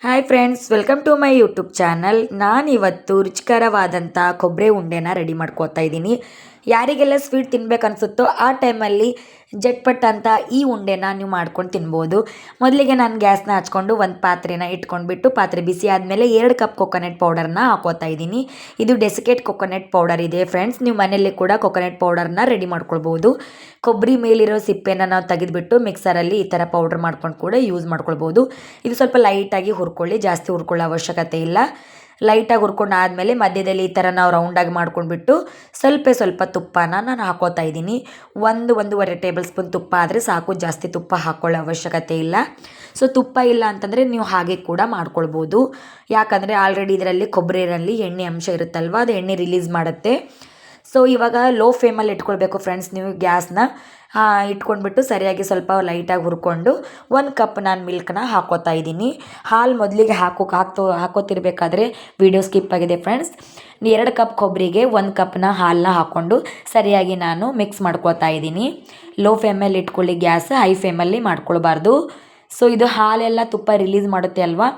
Hi friends, welcome to my YouTube channel. ನಾನಿವತ್ತು ರುಚಿಕರವಾದಂಥ ಕೊಬ್ಬರಿ ಉಂಡೆನ ರೆಡಿ ಮಾಡ್ಕೋತಾ ಇದ್ದೀನಿ. ಯಾರಿಗೆಲ್ಲ ಸ್ವೀಟ್ ತಿನ್ಬೇಕು ಅನಿಸುತ್ತೋ ಆ ಟೈಮಲ್ಲಿ ಜಟ್ಪಟ್ ಅಂತ ಈ ಉಂಡೆನ ನೀವು ಮಾಡ್ಕೊಂಡು ತಿನ್ಬೋದು. ಮೊದಲಿಗೆ ನಾನು ಗ್ಯಾಸ್ನ ಹಚ್ಕೊಂಡು ಒಂದು ಪಾತ್ರೆನ ಇಟ್ಕೊಂಡ್ಬಿಟ್ಟು ಪಾತ್ರೆ ಬಿಸಿ ಆದಮೇಲೆ 2 ಕಪ್ ಕೊಕೊನಟ್ ಪೌಡರ್ನ ಹಾಕೋತಾ ಇದ್ದೀನಿ. ಇದು ಡೆಸಿಕೇಟ್ ಕೊಕೊನಟ್ ಪೌಡರ್ ಇದೆ ಫ್ರೆಂಡ್ಸ್. ನೀವು ಮನೆಯಲ್ಲಿ ಕೂಡ ಕೊಕೊನಟ್ ಪೌಡರ್ನ ರೆಡಿ ಮಾಡ್ಕೊಳ್ಬೋದು. ಕೊಬ್ಬರಿ ಮೇಲಿರೋ ಸಿಪ್ಪೆನ ನಾವು ತೆಗೆದುಬಿಟ್ಟು ಮಿಕ್ಸರಲ್ಲಿ ಈ ಥರ ಪೌಡರ್ ಮಾಡ್ಕೊಂಡು ಕೂಡ ಯೂಸ್ ಮಾಡ್ಕೊಳ್ಬೋದು. ಇದು ಸ್ವಲ್ಪ ಲೈಟಾಗಿ ಹುರ್ಕೊಳ್ಳಿ, ಜಾಸ್ತಿ ಹುರ್ಕೊಳ್ಳೋ ಅವಶ್ಯಕತೆ ಇಲ್ಲ. ಲೈಟಾಗಿ ಹುರ್ಕೊಂಡು ಆದಮೇಲೆ ಮಧ್ಯದಲ್ಲಿ ಈ ಥರ ನಾವು ರೌಂಡಾಗಿ ಮಾಡ್ಕೊಂಡ್ಬಿಟ್ಟು ಸ್ವಲ್ಪ ತುಪ್ಪನ ನಾನು ಹಾಕೋತಾ ಇದ್ದೀನಿ. 1-1.5 ಟೇಬಲ್ ಸ್ಪೂನ್ ತುಪ್ಪ ಆದರೆ ಸಾಕು, ಜಾಸ್ತಿ ತುಪ್ಪ ಹಾಕ್ಕೊಳ್ಳೋ ಅವಶ್ಯಕತೆ ಇಲ್ಲ. ಸೊ ತುಪ್ಪ ಇಲ್ಲ ಅಂತಂದರೆ ನೀವು ಹಾಗೆ ಕೂಡ ಮಾಡ್ಕೊಳ್ಬೋದು. ಯಾಕಂದರೆ ಆಲ್ರೆಡಿ ಇದರಲ್ಲಿ ಕೊಬ್ಬರಿಯಲ್ಲಿ ಎಣ್ಣೆ ಅಂಶ ಇರುತ್ತಲ್ವ, ಅದು ಎಣ್ಣೆ ರಿಲೀಸ್ ಮಾಡುತ್ತೆ. ಸೊ ಇವಾಗ ಲೋ ಫ್ಲೇಮಲ್ಲಿ ಇಟ್ಕೊಳ್ಬೇಕು ಫ್ರೆಂಡ್ಸ್. ನೀವು ಗ್ಯಾಸ್ನ ಇಟ್ಕೊಂಡ್ಬಿಟ್ಟು ಸರಿಯಾಗಿ ಸ್ವಲ್ಪ ಲೈಟಾಗಿ ಹುರ್ಕೊಂಡು 1 ಕಪ್ ನಾನು ಮಿಲ್ಕ್ನ ಹಾಕೋತಾ ಇದ್ದೀನಿ. ಹಾಲು ಮೊದಲಿಗೆ ಹಾಕೋತಿರ್ಬೇಕಾದ್ರೆ ವಿಡಿಯೋ ಸ್ಕಿಪ್ ಆಗಿದೆ ಫ್ರೆಂಡ್ಸ್. 2 ಕಪ್ ಕೊಬ್ಬರಿಗೆ 1 ಕಪ್ನ ಹಾಲನ್ನ ಹಾಕ್ಕೊಂಡು ಸರಿಯಾಗಿ ನಾನು ಮಿಕ್ಸ್ ಮಾಡ್ಕೋತಾ ಇದ್ದೀನಿ. ಲೋ ಫ್ಲೇಮಲ್ಲಿ ಇಟ್ಕೊಳ್ಳಿ ಗ್ಯಾಸ್, ಹೈ ಫ್ಲೇಮಲ್ಲಿ ಮಾಡ್ಕೊಳ್ಬಾರ್ದು. ಸೊ ಇದು ಹಾಲೆಲ್ಲ ತುಪ್ಪ ರಿಲೀಸ್ ಮಾಡುತ್ತೆ ಅಲ್ವಾ,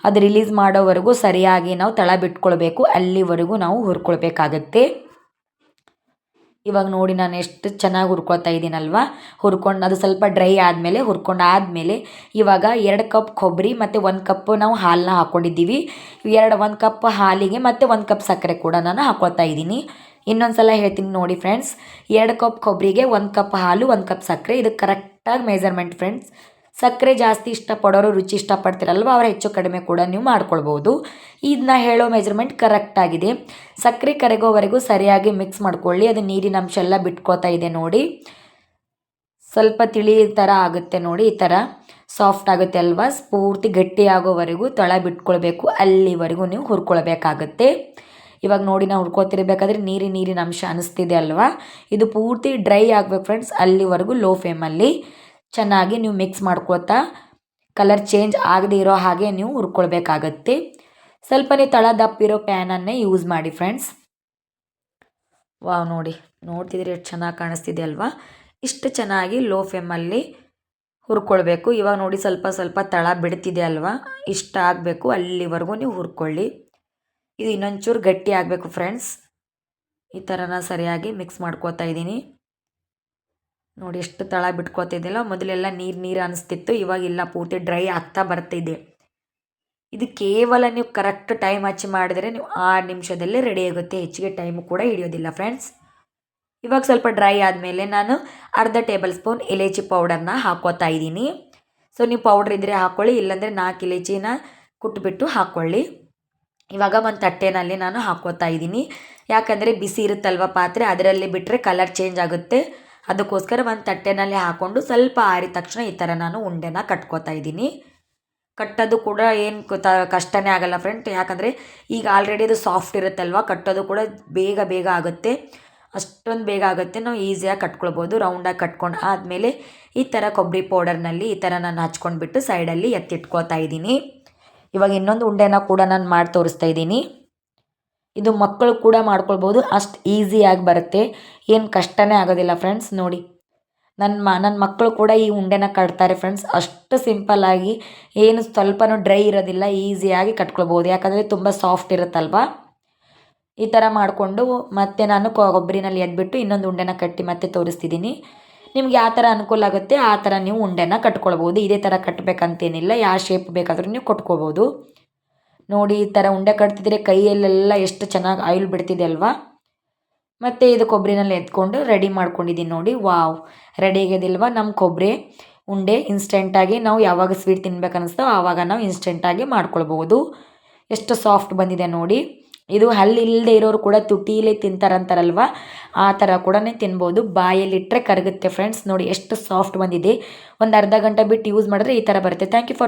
ಅದು ರಿಲೀಸ್ ಮಾಡೋವರೆಗೂ ಸರಿಯಾಗಿ ನಾವು ತಳ ಬಿಟ್ಕೊಳ್ಬೇಕು, ಅಲ್ಲಿವರೆಗೂ ನಾವು ಹುರ್ಕೊಳ್ಬೇಕಾಗತ್ತೆ. ಇವಾಗ ನೋಡಿ ನಾನು ಎಷ್ಟು ಚೆನ್ನಾಗಿ ಹುರ್ಕೊಳ್ತಾ ಇದ್ದೀನಲ್ವ. ಹುರ್ಕೊಂಡು ಅದು ಸ್ವಲ್ಪ ಡ್ರೈ ಆದಮೇಲೆ ಆದಮೇಲೆ ಇವಾಗ 2 ಕಪ್ ಕೊಬ್ಬರಿ ಮತ್ತು 1 ಕಪ್ ನಾವು ಹಾಲನ್ನ ಹಾಕ್ಕೊಂಡಿದ್ದೀವಿ. 1 ಕಪ್ ಹಾಲಿಗೆ ಮತ್ತು 1 ಕಪ್ ಸಕ್ಕರೆ ಕೂಡ ನಾನು ಹಾಕ್ಕೊಳ್ತಾ ಇದ್ದೀನಿ. ಇನ್ನೊಂದು ಸಲ ಹೇಳ್ತೀನಿ ನೋಡಿ ಫ್ರೆಂಡ್ಸ್. 2 ಕಪ್ ಕೊಬ್ಬರಿಗೆ 1 ಕಪ್ ಹಾಲು, 1 ಕಪ್ ಸಕ್ಕರೆ, ಇದು ಕರೆಕ್ಟಾಗಿ ಮೆಜರ್ಮೆಂಟ್ ಫ್ರೆಂಡ್ಸ್. ಸಕ್ಕರೆ ಜಾಸ್ತಿ ಇಷ್ಟಪಡೋರು, ರುಚಿ ಇಷ್ಟಪಡ್ತೀರಲ್ವ, ಅವರ ಹೆಚ್ಚು ಕಡಿಮೆ ಕೂಡ ನೀವು ಮಾಡ್ಕೊಳ್ಬೋದು. ಇದನ್ನ ಹೇಳೋ ಮೆಜರ್ಮೆಂಟ್ ಕರೆಕ್ಟಾಗಿದೆ. ಸಕ್ಕರೆ ಕರಗೋವರೆಗೂ ಸರಿಯಾಗಿ ಮಿಕ್ಸ್ ಮಾಡ್ಕೊಳ್ಳಿ. ಅದು ನೀರಿನ ಅಂಶ ಎಲ್ಲ ಬಿಟ್ಕೋತಾ ಇದೆ ನೋಡಿ. ಸ್ವಲ್ಪ ತಿಳಿ ಥರ ಆಗುತ್ತೆ ನೋಡಿ, ಈ ಥರ ಸಾಫ್ಟ್ ಆಗುತ್ತೆ ಅಲ್ವಾ. ಪೂರ್ತಿ ಗಟ್ಟಿ ಆಗೋವರೆಗೂ ತಳ ಬಿಟ್ಕೊಳ್ಬೇಕು, ಅಲ್ಲಿವರೆಗೂ ನೀವು ಹುರ್ಕೊಳ್ಬೇಕಾಗತ್ತೆ. ಇವಾಗ ನೋಡಿ ನಾವು ಹುರ್ಕೋತಿರ್ಬೇಕಾದ್ರೆ ನೀರಿನ ಅಂಶ ಅನಿಸ್ತಿದೆ ಅಲ್ವಾ, ಇದು ಪೂರ್ತಿ ಡ್ರೈ ಆಗಬೇಕು ಫ್ರೆಂಡ್ಸ್. ಅಲ್ಲಿವರೆಗೂ ಲೋ ಫ್ಲೇಮಲ್ಲಿ ಚೆನ್ನಾಗಿ ನೀವು ಮಿಕ್ಸ್ ಮಾಡ್ಕೊಳ್ತಾ ಕಲರ್ ಚೇಂಜ್ ಆಗದೆ ಇರೋ ಹಾಗೆ ನೀವು ಹುರ್ಕೊಳ್ಬೇಕಾಗತ್ತೆ. ಸ್ವಲ್ಪ ನೀವು ತಳ ದಪ್ಪಿರೋ ಪ್ಯಾನನ್ನೇ ಯೂಸ್ ಮಾಡಿ ಫ್ರೆಂಡ್ಸ್. ವಾವ್, ನೋಡ್ತಿದ್ರೆ ಎಷ್ಟು ಚೆನ್ನಾಗಿ ಕಾಣಿಸ್ತಿದೆ ಅಲ್ವಾ. ಇಷ್ಟು ಚೆನ್ನಾಗಿ ಲೋ ಫ್ಲೇಮಲ್ಲಿ ಹುರ್ಕೊಳ್ಬೇಕು. ಇವಾಗ ನೋಡಿ ಸ್ವಲ್ಪ ತಳ ಬಿಡ್ತಿದೆ ಅಲ್ವಾ, ಇಷ್ಟ ಆಗಬೇಕು, ಅಲ್ಲಿವರೆಗೂ ನೀವು ಹುರ್ಕೊಳ್ಳಿ. ಇದು ಇನ್ನೊಂಚೂರು ಗಟ್ಟಿ ಆಗಬೇಕು ಫ್ರೆಂಡ್ಸ್. ಈ ಥರನ ಸರಿಯಾಗಿ ಮಿಕ್ಸ್ ಮಾಡ್ಕೋತಾ ಇದ್ದೀನಿ ನೋಡಿ. ಎಷ್ಟು ತಳ ಬಿಟ್ಕೋತಿದ್ದಿಲ್ಲ, ಮೊದಲೆಲ್ಲ ನೀರು ಅನಿಸ್ತಿತ್ತು, ಇವಾಗಿಲ್ಲ, ಪೂರ್ತಿ ಡ್ರೈ ಆಗ್ತಾ ಬರ್ತಿದೆ. ಇದು ಕೇವಲ ನೀವು ಕರೆಕ್ಟ್ ಟೈಮ್ ಹಚ್ಚಿ ಮಾಡಿದರೆ ನೀವು 6 ನಿಮಿಷದಲ್ಲೇ ರೆಡಿ ಆಗುತ್ತೆ, ಹೆಚ್ಚಿಗೆ ಟೈಮು ಕೂಡ ಹಿಡಿಯೋದಿಲ್ಲ ಫ್ರೆಂಡ್ಸ್. ಇವಾಗ ಸ್ವಲ್ಪ ಡ್ರೈ ಆದಮೇಲೆ ನಾನು ಅರ್ಧ ಟೇಬಲ್ ಸ್ಪೂನ್ ಇಲೈಚಿ ಪೌಡರ್ನ ಹಾಕೋತಾ ಇದ್ದೀನಿ. ಸೊ ನೀವು ಪೌಡ್ರ್ ಇದ್ದರೆ ಹಾಕ್ಕೊಳ್ಳಿ, ಇಲ್ಲಾಂದರೆ 4 ಇಲೈಚಿನ ಕುಟ್ಬಿಟ್ಟು ಹಾಕ್ಕೊಳ್ಳಿ. ಇವಾಗ ಒಂದು ತಟ್ಟೆನಲ್ಲಿ ನಾನು ಹಾಕೋತಾ ಇದ್ದೀನಿ. ಯಾಕಂದರೆ ಬಿಸಿ ಇರುತ್ತಲ್ವ ಪಾತ್ರೆ, ಅದರಲ್ಲಿ ಬಿಟ್ಟರೆ ಕಲರ್ ಚೇಂಜ್ ಆಗುತ್ತೆ. ಅದಕ್ಕೋಸ್ಕರ ಒಂದು ತಟ್ಟೆನಲ್ಲಿ ಹಾಕ್ಕೊಂಡು ಸ್ವಲ್ಪ ಆರಿದ ತಕ್ಷಣ ಈ ಥರ ನಾನು ಉಂಡೆನ ಕಟ್ಕೋತಾ ಇದ್ದೀನಿ. ಕಟ್ಟೋದು ಕೂಡ ಏನು ಕಷ್ಟನೇ ಆಗಲ್ಲ ಫ್ರೆಂಡ್. ಯಾಕಂದರೆ ಈಗ ಆಲ್ರೆಡಿ ಅದು ಸಾಫ್ಟ್ ಇರುತ್ತಲ್ವ, ಕಟ್ಟೋದು ಕೂಡ ಬೇಗ ಆಗುತ್ತೆ, ಅಷ್ಟೊಂದು ಬೇಗ ಆಗುತ್ತೆ. ನಾವು ಈಸಿಯಾಗಿ ಕಟ್ಕೊಳ್ಬೋದು. ರೌಂಡಾಗಿ ಕಟ್ಕೊಂಡು ಆದಮೇಲೆ ಈ ಥರ ಕೊಬ್ಬರಿ ಪೌಡರ್ನಲ್ಲಿ ಈ ಥರ ನಾನು ಹಚ್ಕೊಂಡ್ಬಿಟ್ಟು ಸೈಡಲ್ಲಿ ಎತ್ತಿಟ್ಕೋತಾ ಇದ್ದೀನಿ. ಇವಾಗ ಇನ್ನೊಂದು ಉಂಡೆನ ಕೂಡ ನಾನು ಮಾಡಿ ತೋರಿಸ್ತಾ ಇದ್ದೀನಿ. ಇದು ಮಕ್ಕಳು ಕೂಡ ಮಾಡ್ಕೊಳ್ಬೋದು, ಅಷ್ಟು ಈಸಿಯಾಗಿ ಬರುತ್ತೆ, ಏನು ಕಷ್ಟನೇ ಆಗೋದಿಲ್ಲ ಫ್ರೆಂಡ್ಸ್. ನೋಡಿ ನನ್ನ ಮಕ್ಕಳು ಕೂಡ ಈ ಉಂಡೆನ ಕಟ್ತಾರೆ ಫ್ರೆಂಡ್ಸ್. ಅಷ್ಟು ಸಿಂಪಲ್ಲಾಗಿ, ಏನು ಸ್ವಲ್ಪನೂ ಡ್ರೈ ಇರೋದಿಲ್ಲ, ಈಸಿಯಾಗಿ ಕಟ್ಕೊಳ್ಬೋದು. ಯಾಕಂದರೆ ತುಂಬ ಸಾಫ್ಟ್ ಇರುತ್ತಲ್ವ. ಈ ಥರ ಮಾಡಿಕೊಂಡು ಮತ್ತೆ ನಾನು ಕೊಬ್ಬರಿನಲ್ಲಿ ಎದ್ಬಿಟ್ಟು ಇನ್ನೊಂದು ಉಂಡೆನ ಕಟ್ಟಿ ಮತ್ತೆ ತೋರಿಸ್ತಿದ್ದೀನಿ. ನಿಮ್ಗೆ ಯಾವ ಥರ ಅನುಕೂಲ ಆಗುತ್ತೆ ಆ ಥರ ನೀವು ಉಂಡೆನ ಕಟ್ಕೊಳ್ಬೋದು. ಇದೇ ಥರ ಕಟ್ಟಬೇಕಂತೇನಿಲ್ಲ, ಯಾವ ಶೇಪ್ ಬೇಕಾದರೂ ನೀವು ಕೊಟ್ಕೋಬೋದು. ನೋಡಿ ಈ ಥರ ಉಂಡೆ ಕಟ್ತಿದ್ರೆ ಕೈಯಲ್ಲೆಲ್ಲ ಎಷ್ಟು ಚೆನ್ನಾಗಿ ಆಯಿಲ್ ಬಿಡ್ತಿದೆ ಅಲ್ವಾ. ಮತ್ತು ಇದು ಕೊಬ್ಬರಿನಲ್ಲಿ ಎತ್ಕೊಂಡು ರೆಡಿ ಮಾಡ್ಕೊಂಡಿದ್ದೀನಿ ನೋಡಿ. ವಾವ್, ರೆಡಿ ಆಗಿದಿಲ್ವಾ ನಮ್ಮ ಕೊಬ್ಬರಿ ಉಂಡೆ. ಇನ್ಸ್ಟೆಂಟಾಗಿ ನಾವು ಯಾವಾಗ ಸ್ವೀಟ್ ತಿನ್ಬೇಕು ಅನ್ನಿಸ್ತೋ ಆವಾಗ ನಾವು ಇನ್ಸ್ಟೆಂಟಾಗಿ ಮಾಡ್ಕೊಳ್ಬೋದು. ಎಷ್ಟು ಸಾಫ್ಟ್ ಬಂದಿದೆ ನೋಡಿ. ಇದು ಹಲ್ಲು ಇಲ್ಲದೆ ಇರೋರು ಕೂಡ ತುಟಿಲೇ ತಿಂತಾರಂತಾರಲ್ವ, ಆ ಥರ ಕೂಡ ತಿನ್ಬೋದು. ಬಾಯಲ್ಲಿಟ್ಟರೆ ಕರಗುತ್ತೆ ಫ್ರೆಂಡ್ಸ್. ನೋಡಿ ಎಷ್ಟು ಸಾಫ್ಟ್ ಬಂದಿದೆ. ಒಂದು ಅರ್ಧ ಗಂಟೆ ಬಿಟ್ಟು ಯೂಸ್ ಮಾಡಿದ್ರೆ ಈ ಥರ ಬರುತ್ತೆ. Thank you for